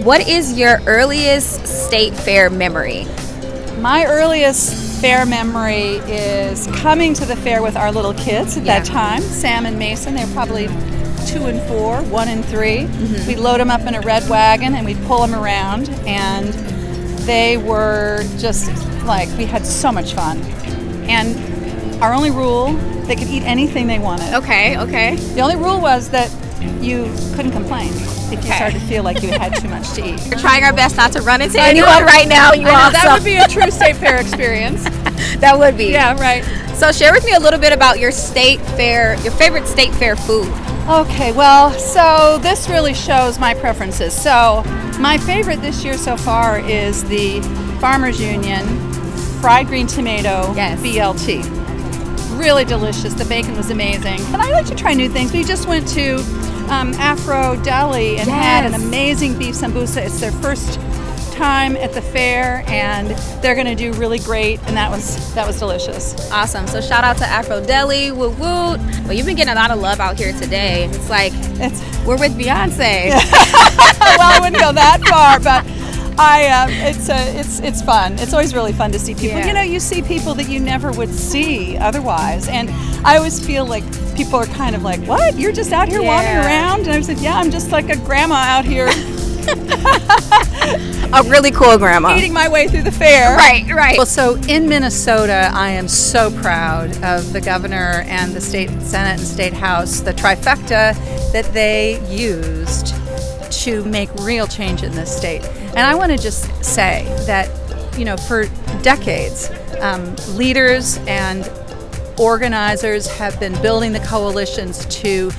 What is your earliest state fair memory? My earliest fair memory is coming to the fair with our little kids at that time, Sam and Mason. They were probably 2 and 4, 1 and 3. We'd load them up in a red wagon and we'd pull them around, and they were just like, we had so much fun. And our only rule, they could eat anything they wanted. Okay. The only rule was that you couldn't complain if you started to feel like you had too much to eat. We're trying our best not to run into anyone right now. That would be a true state fair experience. That would be. Yeah, right. So share with me a little bit about your favorite state fair food. Okay, well, so this really shows my preferences. So my favorite this year so far is the Farmers Union fried green tomato BLT. Really delicious. The bacon was amazing. And I like to try new things. We just went to Afro Deli and had an amazing beef sambusa. It's their first time at the fair, and they're going to do really great, and that was delicious. Awesome. So shout out to Afro Deli. Woot woot. Well, you've been getting a lot of love out here today. It's like we're with Beyonce. Well, I wouldn't go that far, but it's fun. It's always really fun to see people. Yeah. You know, you see people that you never would see otherwise, and I always feel like people are kind of like, "What? You're just out here wandering around?" And I said, "Yeah, I'm just like a grandma out here." A really cool grandma. Eating my way through the fair. Right. Well, so in Minnesota, I am so proud of the governor and the state Senate and state house, the trifecta that they used to make real change in this state. And I want to just say that, you know, for decades, leaders and organizers have been building the coalitions to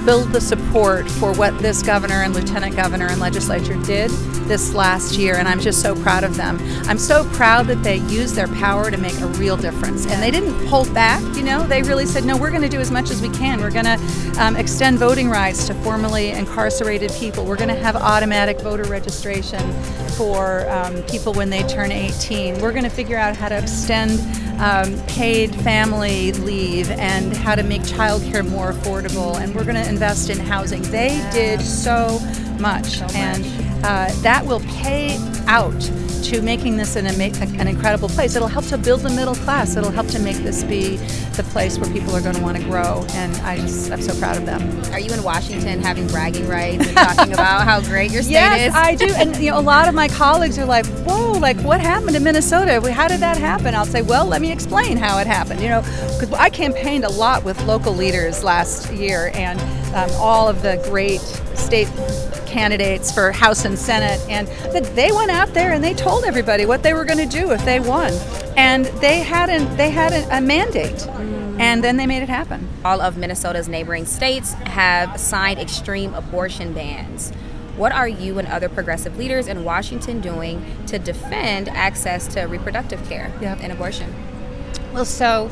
build the support for what this governor and lieutenant governor and legislature did this last year, and I'm just so proud of them. I'm so proud that they used their power to make a real difference, and they didn't hold back. You know, they really said, no, we're going to do as much as we can. We're going to extend voting rights to formerly incarcerated people. We're going to have automatic voter registration for people when they turn 18. We're going to figure out how to extend paid family leave and how to make childcare more affordable, and we're going to invest in housing. They did so much. And that will pay out to making this an incredible place. It'll help to build the middle class. It'll help to make this be the place where people are going to want to grow, and I'm so proud of them. Are you in Washington having bragging rights and talking about how great your state is? Yes, I do. And you know, a lot of my colleagues are like, whoa, like what happened to Minnesota? How did that happen? I'll say, well, let me explain how it happened. You know, because I campaigned a lot with local leaders last year, and all of the great state candidates for House and Senate, and they went out there and they told everybody what they were going to do if they won, and they had a mandate, and then they made it happen. All of Minnesota's neighboring states have signed extreme abortion bans. What are you and other progressive leaders in Washington doing to defend access to reproductive care and abortion? Well, so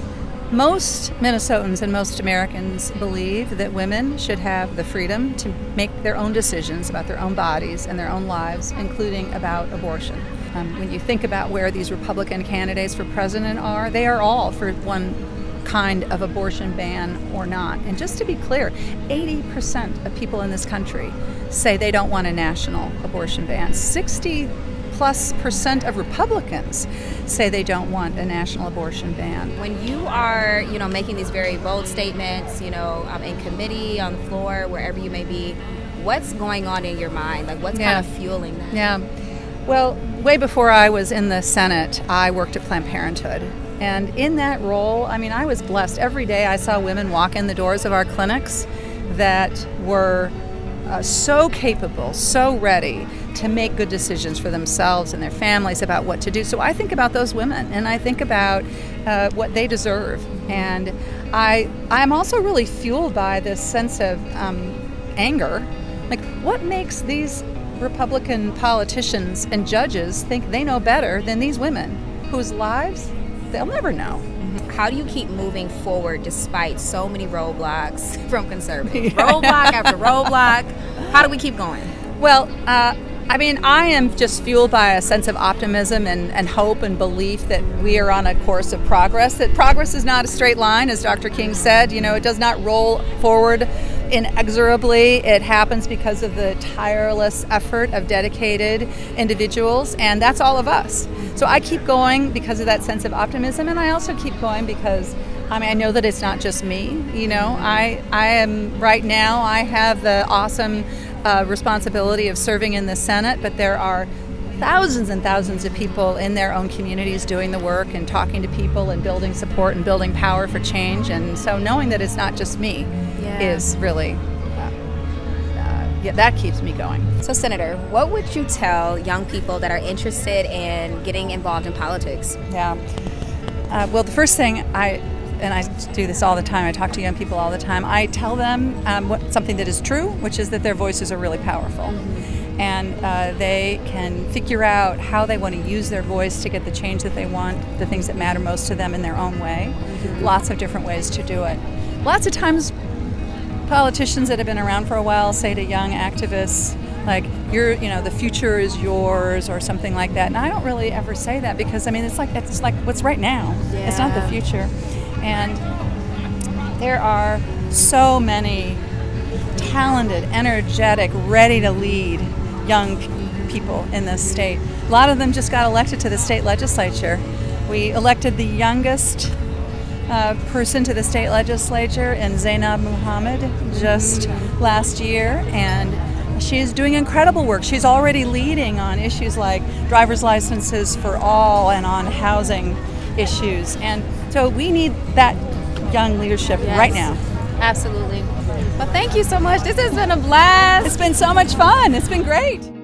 most Minnesotans and most Americans believe that women should have the freedom to make their own decisions about their own bodies and their own lives, including about abortion. When you think about where these Republican candidates for president are, they are all for one kind of abortion ban or not. And just to be clear, 80% of people in this country say they don't want a national abortion ban. 60+% of Republicans say they don't want a national abortion ban. When you are, making these very bold statements, in committee, on the floor, wherever you may be, what's going on in your mind? Like, what's kind of fueling that? Yeah. Well, way before I was in the Senate, I worked at Planned Parenthood. And in that role, I was blessed. Every day I saw women walk in the doors of our clinics that were so capable, so ready to make good decisions for themselves and their families about what to do. So I think about those women, and I think about what they deserve. And I'm also really fueled by this sense of anger. Like, what makes these Republican politicians and judges think they know better than these women whose lives they'll never know? How do you keep moving forward despite so many roadblocks from conservatives? Roadblock after roadblock. How do we keep going? Well, I am just fueled by a sense of optimism and hope and belief that we are on a course of progress, that progress is not a straight line, as Dr. King said. It does not roll forward inexorably. It happens because of the tireless effort of dedicated individuals, and that's all of us. So I keep going because of that sense of optimism, and I also keep going because I know that it's not just me. I am right now, I have the awesome responsibility of serving in the Senate, but there are thousands and thousands of people in their own communities doing the work and talking to people and building support and building power for change. And so knowing that it's not just me is really, that keeps me going. So, Senator, what would you tell young people that are interested in getting involved in politics? Yeah. Well, the first thing I do this all the time, I talk to young people all the time, I tell them something that is true, which is that their voices are really powerful. Mm-hmm. And they can figure out how they want to use their voice to get the change that they want, the things that matter most to them in their own way. Mm-hmm. Lots of different ways to do it. Lots of times politicians that have been around for a while say to young activists, like, the future is yours or something like that. And I don't really ever say that because, it's like what's right now. Yeah. It's not the future. And there are so many talented, energetic, ready to lead young people in this state. A lot of them just got elected to the state legislature. We elected the youngest person to the state legislature in Zainab Muhammad just last year, and she's doing incredible work. She's already leading on issues like driver's licenses for all and on housing issues. And so we need that young leadership right now. Absolutely. Well, thank you so much. This has been a blast. It's been so much fun. It's been great.